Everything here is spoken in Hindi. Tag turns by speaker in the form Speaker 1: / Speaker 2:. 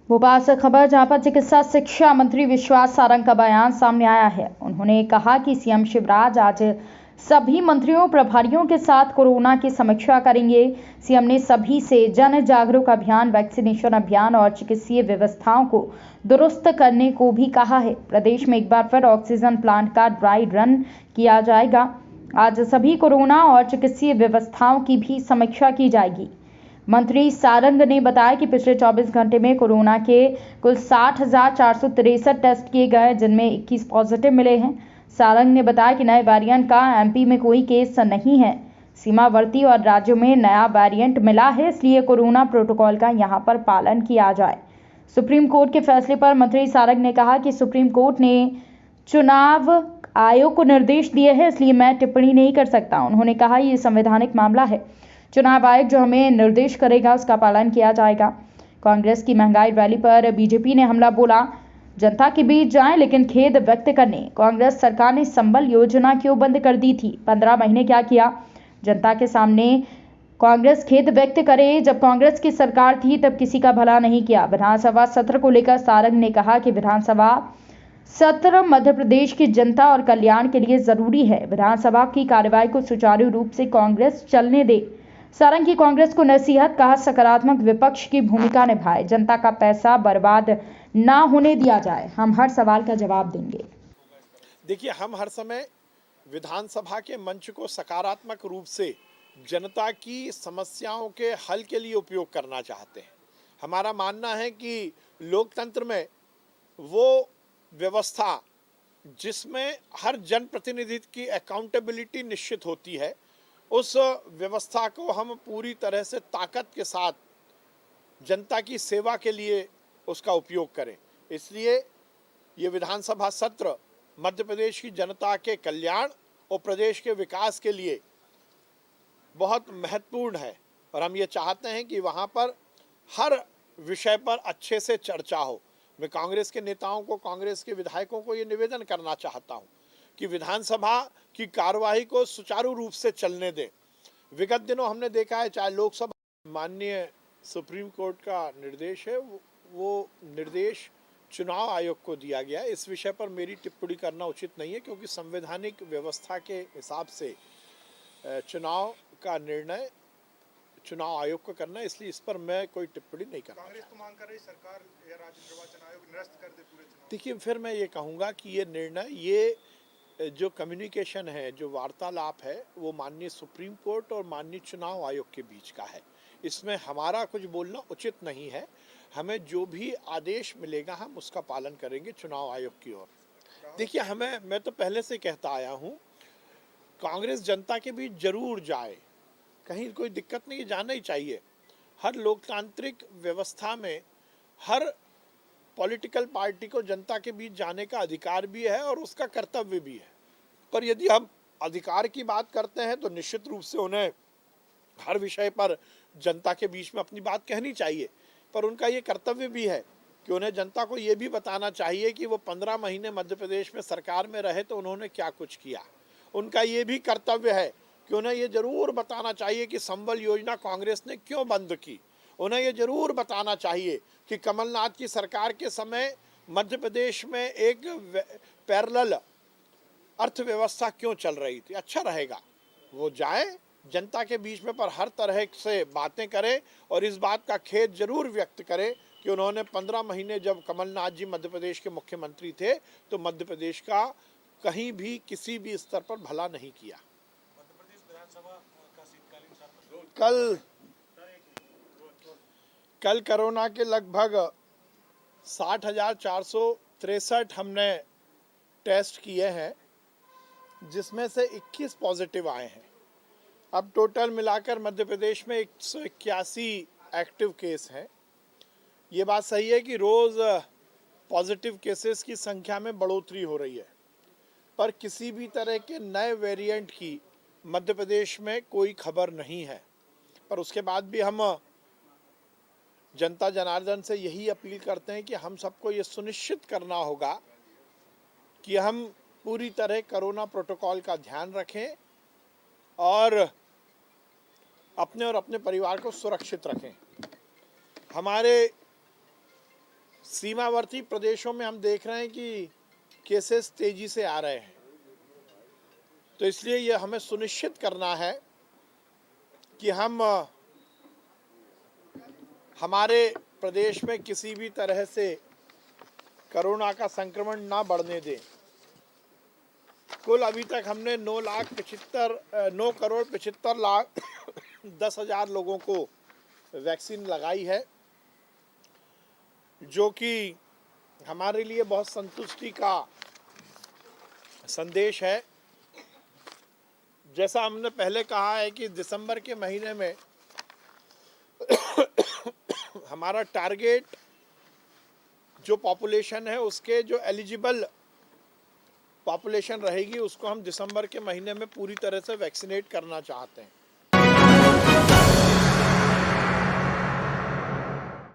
Speaker 1: भोपाल से खबर, जहां पर चिकित्सा शिक्षा मंत्री विश्वास सारंग का बयान सामने आया है। उन्होंने कहा कि सीएम शिवराज आज सभी मंत्रियों प्रभारियों के साथ कोरोना की समीक्षा करेंगे। सीएम ने सभी से जन जागरूक अभियान, वैक्सीनेशन अभियान और चिकित्सीय व्यवस्थाओं को दुरुस्त करने को भी कहा है। प्रदेश में एक बार फिर ऑक्सीजन प्लांट का ड्राई रन किया जाएगा। आज सभी कोरोना और चिकित्सीय व्यवस्थाओं की भी समीक्षा की जाएगी। मंत्री सारंग ने बताया कि पिछले 24 घंटे में कोरोना के कुल 60,463 टेस्ट किए गए, जिनमें 21 पॉजिटिव मिले हैं। सारंग ने बताया कि नए वेरिएंट का एमपी में कोई केस नहीं है। सीमावर्ती और राज्यों में नया वेरिएंट मिला है, इसलिए कोरोना प्रोटोकॉल का यहां पर पालन किया जाए। सुप्रीम कोर्ट के फैसले पर मंत्री सारंग ने कहा कि सुप्रीम कोर्ट ने चुनाव आयोग को निर्देश दिए हैं, इसलिए मैं टिप्पणी नहीं कर सकता। उन्होंने कहा यह संवैधानिक मामला है। चुनाव आयोग जो हमें निर्देश करेगा उसका पालन किया जाएगा। कांग्रेस की महंगाई रैली पर बीजेपी ने हमला बोला, जनता के बीच जाएं लेकिन खेद व्यक्त करने। कांग्रेस सरकार ने संबल योजना क्यों बंद कर दी थी? 15 महीने क्या किया? जनता के सामने कांग्रेस खेद व्यक्त करे। जब कांग्रेस की सरकार थी तब किसी का भला नहीं किया। विधानसभा सत्र को लेकर सारंग ने कहा कि विधानसभा सत्र मध्य प्रदेश की जनता और कल्याण के लिए जरूरी है। विधानसभा की कार्यवाही को सुचारू रूप से कांग्रेस चलने दे। सारंग की कांग्रेस को नसीहत, कहा सकारात्मक विपक्ष की भूमिका निभाए, जनता का पैसा बर्बाद ना होने दिया जाए। हम हर सवाल का जवाब देंगे।
Speaker 2: देखिए, हम हर समय विधानसभा के मंच को सकारात्मक रूप से जनता की समस्याओं के हल के लिए उपयोग करना चाहते हैं। हमारा मानना है कि लोकतंत्र में वो व्यवस्था जिसमें हर जनप्रतिनिधि की अकाउंटेबिलिटी निश्चित होती है, उस व्यवस्था को हम पूरी तरह से ताकत के साथ जनता की सेवा के लिए उसका उपयोग करें। इसलिए ये विधानसभा सत्र मध्य प्रदेश की जनता के कल्याण और प्रदेश के विकास के लिए बहुत महत्वपूर्ण है और हम ये चाहते हैं कि वहाँ पर हर विषय पर अच्छे से चर्चा हो। मैं कांग्रेस के नेताओं को, कांग्रेस के विधायकों को ये निवेदन करना चाहता हूँ कि विधानसभा की कार्यवाही को सुचारू रूप से चलने दें। विगत दिनों हमने देखा है, चाहे लोकसभा, माननीय सुप्रीम कोर्ट का निर्देश है, वो निर्देश चुनाव आयोग को दिया गया। इस विषय पर मेरी टिप्पणी करना उचित नहीं है, क्योंकि संवैधानिक व्यवस्था के हिसाब से चुनाव का निर्णय चुनाव आयोग को करना है, इसलिए इस पर मैं कोई टिप्पणी नहीं करना।
Speaker 3: कांग्रेस तो मांग कर रही सरकार या राज्य निर्वाचन आयोग निरस्त कर दे पूरे चुनाव।
Speaker 2: देखिए, फिर मैं ये कहूँगा कि ये निर्णय, ये जो कम्युनिकेशन है, जो वार्तालाप है, वो माननीय सुप्रीम कोर्ट और माननीय चुनाव आयोग के बीच का है। इसमें हमारा कुछ बोलना उचित नहीं है। हमें जो भी आदेश मिलेगा हम उसका पालन करेंगे चुनाव आयोग की ओर। देखिए, मैं तो पहले से कहता आया हूँ, कांग्रेस जनता के बीच जरूर जाए, कहीं कोई दिक्कत नहीं, जाना ही चाहिए। हर लोकतांत्रिक व्यवस्था में हर पॉलिटिकल पार्टी को जनता के बीच जाने का अधिकार भी है और उसका कर्तव्य भी है। पर यदि हम अधिकार की बात करते हैं तो निश्चित रूप से उन्हें हर विषय पर जनता के बीच में अपनी बात कहनी चाहिए। पर उनका ये कर्तव्य भी है कि उन्हें जनता को ये भी बताना चाहिए कि वो 15 महीने मध्य प्रदेश में सरकार में रहे तो उन्होंने क्या कुछ किया। उनका ये भी कर्तव्य है कि उन्हें ये जरूर बताना चाहिए कि संबल योजना कांग्रेस ने क्यों बंद की। उन्हें ये जरूर बताना चाहिए कि कमलनाथ की सरकार के समय मध्य प्रदेश में एक पैरेलल अर्थव्यवस्था क्यों चल रही थी। अच्छा रहेगा वो जाए जनता के बीच में, पर हर तरह से बातें करें और इस बात का खेद जरूर व्यक्त करें कि उन्होंने 15 महीने जब कमलनाथ जी मध्य प्रदेश के मुख्यमंत्री थे तो मध्य प्रदेश का कहीं भी किसी भी स्तर पर भला नहीं किया।
Speaker 3: मध्य प्रदेश विधानसभा का शीतकालीन सत्र
Speaker 2: कल कोरोना के लगभग 60,463 हमने टेस्ट किए हैं, जिसमें से 21 पॉजिटिव आए हैं। अब टोटल मिलाकर मध्य प्रदेश में 181 एक्टिव केस हैं। ये बात सही है कि रोज़ पॉजिटिव केसेस की संख्या में बढ़ोतरी हो रही है, पर किसी भी तरह के नए वेरिएंट की मध्य प्रदेश में कोई खबर नहीं है। पर उसके बाद भी हम जनता जनार्दन से यही अपील करते हैं कि हम सबको ये सुनिश्चित करना होगा कि हम पूरी तरह कोरोना प्रोटोकॉल का ध्यान रखें और अपने परिवार को सुरक्षित रखें। हमारे सीमावर्ती प्रदेशों में हम देख रहे हैं कि केसेस तेजी से आ रहे हैं, तो इसलिए यह हमें सुनिश्चित करना है कि हम हमारे प्रदेश में किसी भी तरह से कोरोना का संक्रमण ना बढ़ने दें। कुल अभी तक हमने 9,75,10,000 लोगों को वैक्सीन लगाई है, जो कि हमारे लिए बहुत संतुष्टि का संदेश है। जैसा हमने पहले कहा है कि दिसंबर के महीने में हमारा टारगेट जो पॉपुलेशन है, उसके जो एलिजिबल पॉपुलेशन रहेगी, उसको हम दिसंबर के महीने में पूरी तरह से वैक्सीनेट करना चाहते हैं।